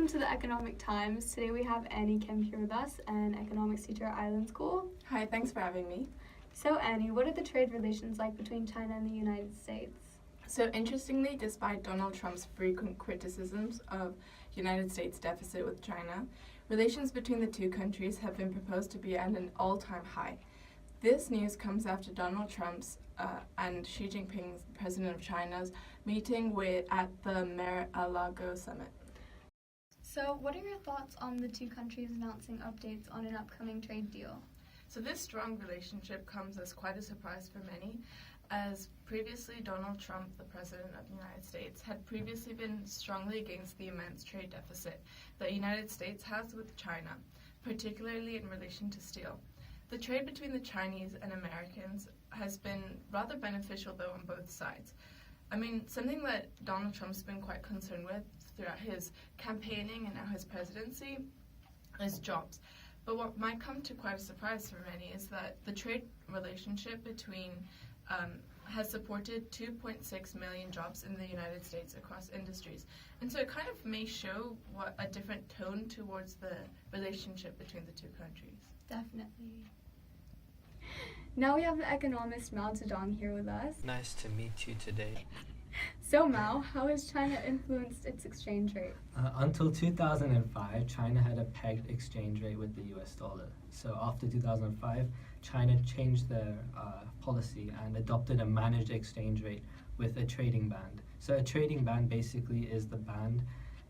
Welcome to the Economic Times. Today we have Annie Kemp here with us, an economics teacher at Island School. Hi, thanks for having me. So Annie, what are the trade relations like between China and the United States? So interestingly, despite Donald Trump's frequent criticisms of United States deficit with China, relations between the two countries have been proposed to be at an all-time high. This news comes after Donald Trump's and Xi Jinping's, president of China's, meeting at the Mar-a-Lago summit. So what are your thoughts on the two countries announcing updates on an upcoming trade deal? So this strong relationship comes as quite a surprise for many, as previously Donald Trump, the President of the United States, had previously been strongly against the immense trade deficit that the United States has with China, particularly in relation to steel. The trade between the Chinese and Americans has been rather beneficial, though, on both sides. I mean, something that Donald Trump's been quite concerned with throughout his campaigning and now his presidency is jobs. But what might come to quite a surprise for many is that the trade relationship between has supported 2.6 million jobs in the United States across industries. And so it kind of may show what a different tone towards the relationship between the two countries. Definitely. Now we have the economist Mao Zedong here with us. Nice to meet you today. So Mao, how has China influenced its exchange rate? Until 2005, China had a pegged exchange rate with the US dollar. So after 2005, China changed their policy and adopted a managed exchange rate with a trading band. So a trading band basically is the band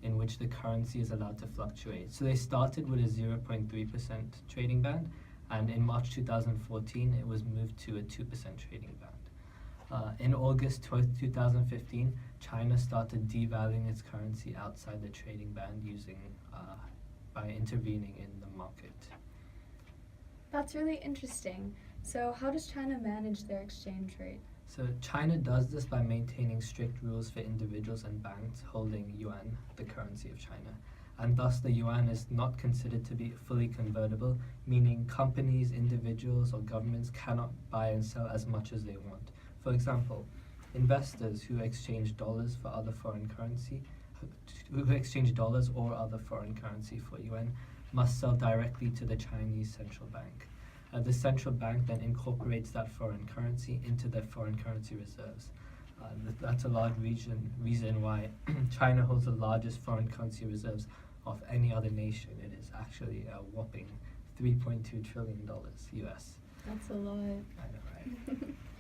in which the currency is allowed to fluctuate. So they started with a 0.3% trading band, and in March 2014, it was moved to a 2% trading band. In August 2015, China started devaluing its currency outside the trading band by intervening in the market. That's really interesting. So how does China manage their exchange rate? So China does this by maintaining strict rules for individuals and banks holding yuan, the currency of China. And thus the yuan is not considered to be fully convertible, meaning companies, individuals, or governments cannot buy and sell as much as they want. For example, investors who exchange dollars for other foreign currency, who exchange dollars or other foreign currency for yuan, must sell directly to the Chinese central bank. The central bank then incorporates that foreign currency into their foreign currency reserves. That's a large reason why China holds the largest foreign currency reserves of any other nation. It is actually a whopping $3.2 trillion US. That's a lot. I know,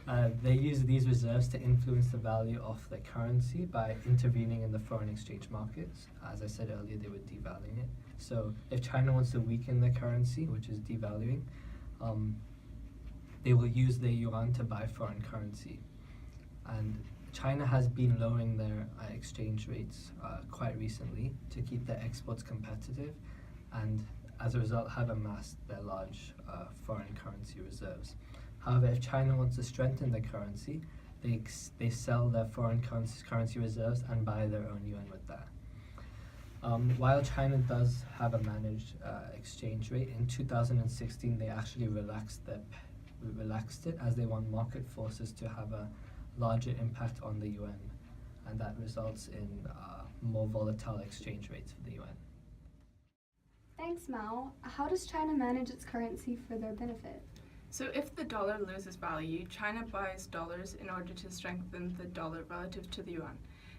right? They use these reserves to influence the value of the currency by intervening in the foreign exchange markets. As I said earlier, they were devaluing it. So if China wants to weaken the currency, which is devaluing, they will use their yuan to buy foreign currency. And China has been lowering their exchange rates quite recently to keep their exports competitive, and as a result have amassed their large foreign currency reserves. However, if China wants to strengthen their currency, they sell their foreign currency reserves and buy their own yuan with that. While China does have a managed exchange rate, in 2016 they actually relaxed it as they want market forces to have a larger impact on the yuan, and that results in more volatile exchange rates for the yuan. Thanks, Mao. How does China manage its currency for their benefit? So if the dollar loses value, China buys dollars in order to strengthen the dollar relative to the yuan.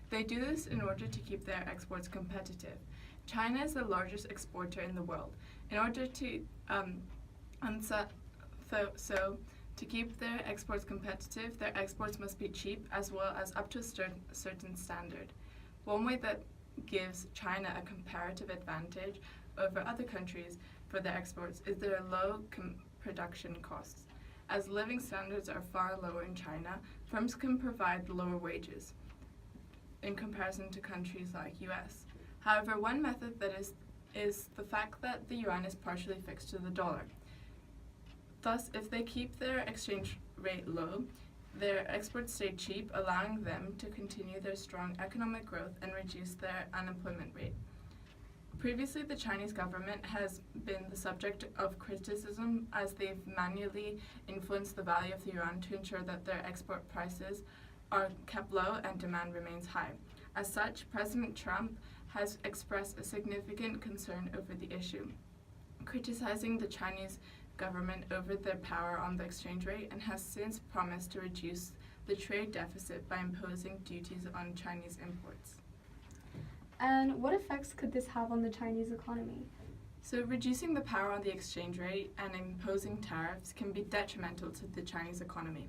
They do this in order to keep their exports competitive. China is the largest exporter in the world. In order to to keep their exports competitive, their exports must be cheap as well as up to a certain standard. One way that gives China a comparative advantage over other countries for their exports is their low production costs. As living standards are far lower in China, firms can provide lower wages in comparison to countries like US. However, one method that is the fact that the yuan is partially fixed to the dollar. Thus, if they keep their exchange rate low, their exports stay cheap, allowing them to continue their strong economic growth and reduce their unemployment rate. Previously, the Chinese government has been the subject of criticism as they've manually influenced the value of the yuan to ensure that their export prices are kept low and demand remains high. As such, President Trump has expressed a significant concern over the issue, criticizing the Chinese government over their power on the exchange rate, and has since promised to reduce the trade deficit by imposing duties on Chinese imports. And what effects could this have on the Chinese economy? So reducing the power on the exchange rate and imposing tariffs can be detrimental to the Chinese economy.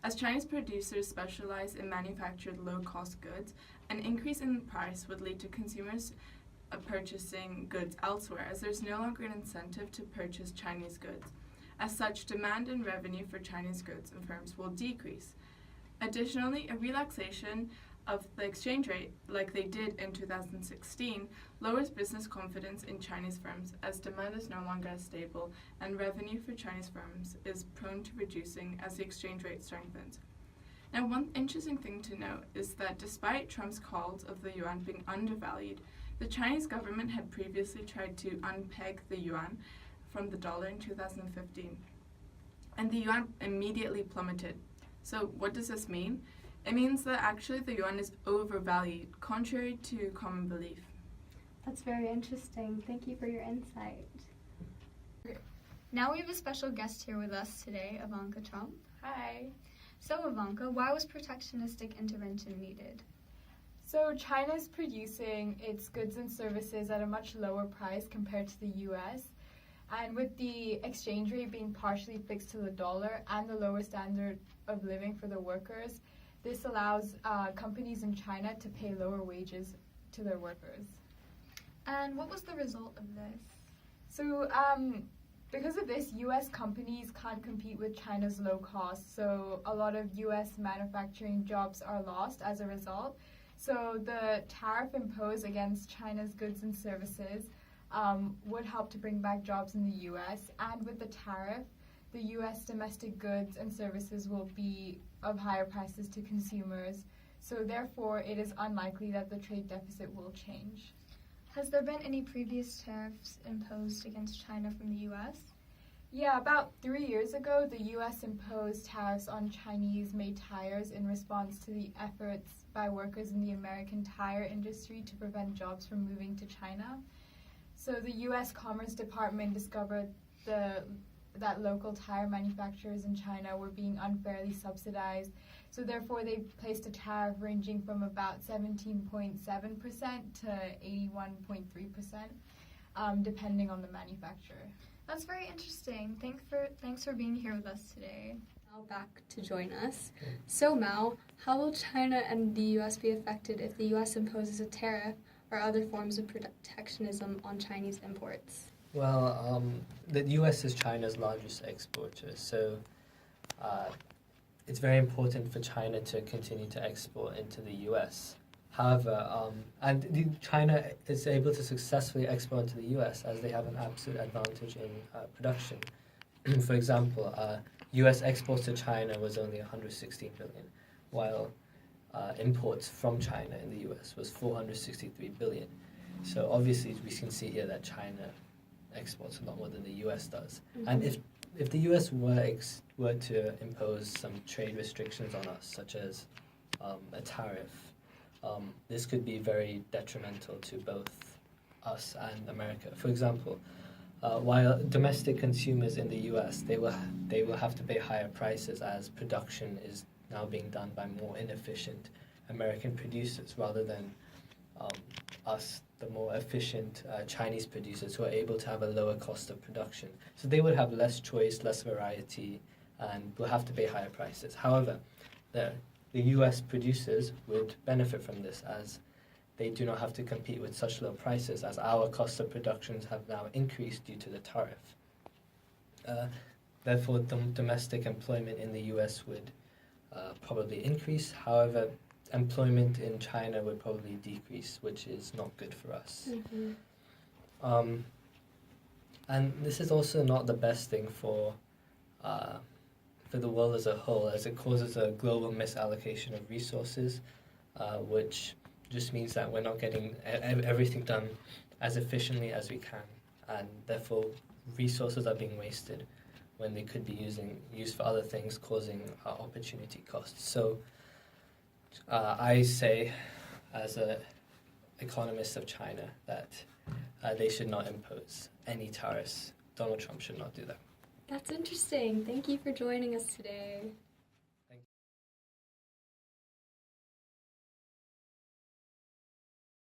As Chinese producers specialize in manufactured low-cost goods, an increase in the price would lead to consumers purchasing goods elsewhere, as there's no longer an incentive to purchase Chinese goods. As such, demand and revenue for Chinese goods and firms will decrease. Additionally, a relaxation of the exchange rate, like they did in 2016, lowers business confidence in Chinese firms, as demand is no longer as stable and revenue for Chinese firms is prone to reducing as the exchange rate strengthens. Now, one interesting thing to note is that despite Trump's calls of the yuan being undervalued, the Chinese government had previously tried to unpeg the yuan from the dollar in 2015, and the yuan immediately plummeted. So what does this mean? It means that actually the yuan is overvalued, contrary to common belief. That's very interesting. Thank you for your insight. Now we have a special guest here with us today, Ivanka Trump. Hi. So Ivanka, why was protectionistic intervention needed? So China's producing its goods and services at a much lower price compared to the US. And with the exchange rate being partially fixed to the dollar and the lower standard of living for the workers, this allows companies in China to pay lower wages to their workers. And what was the result of this? So because of this, US companies can't compete with China's low cost. So a lot of US manufacturing jobs are lost as a result. So the tariff imposed against China's goods and services would help to bring back jobs in the US. And with the tariff, the US domestic goods and services will be of higher prices to consumers. So therefore, it is unlikely that the trade deficit will change. Has there been any previous tariffs imposed against China from the US? Yeah, about 3 years ago, the US imposed tariffs on Chinese-made tires in response to the efforts by workers in the American tire industry to prevent jobs from moving to China. So the US Commerce Department discovered that local tire manufacturers in China were being unfairly subsidized. So therefore, they placed a tariff ranging from about 17.7% to 81.3%, depending on the manufacturer. That's very interesting. Thanks for being here with us today. Now back to join us. So Mao, how will China and the US be affected if the US imposes a tariff or other forms of protectionism on Chinese imports? Well, the US is China's largest exporter, so it's very important for China to continue to export into the US. However, China is able to successfully export into the US as they have an absolute advantage in production. For example, US exports to China was only 116 billion, while imports from China in the US was 463 billion. So obviously we can see here that China exports a lot more than the US does. Mm-hmm. And if the US were to impose some trade restrictions on us, such as a tariff, this could be very detrimental to both us and America. For example, while domestic consumers in the US, they will have to pay higher prices as production is now being done by more inefficient American producers rather than us, the more efficient Chinese producers who are able to have a lower cost of production. So they would have less choice, less variety, and will have to pay higher prices. However, the US producers would benefit from this as they do not have to compete with such low prices, as our cost of productions have now increased due to the tariff. Therefore, domestic employment in the US would probably increase. However, employment in China would probably decrease, which is not good for us. Mm-hmm. And this is also not the best thing for the world as a whole, as it causes a global misallocation of resources, which just means that we're not getting everything done as efficiently as we can, and therefore resources are being wasted when they could be used for other things, causing opportunity costs. So I say, as a economists of China that they should not impose any tariffs. Donald Trump should not do that. That's interesting. Thank you for joining us today.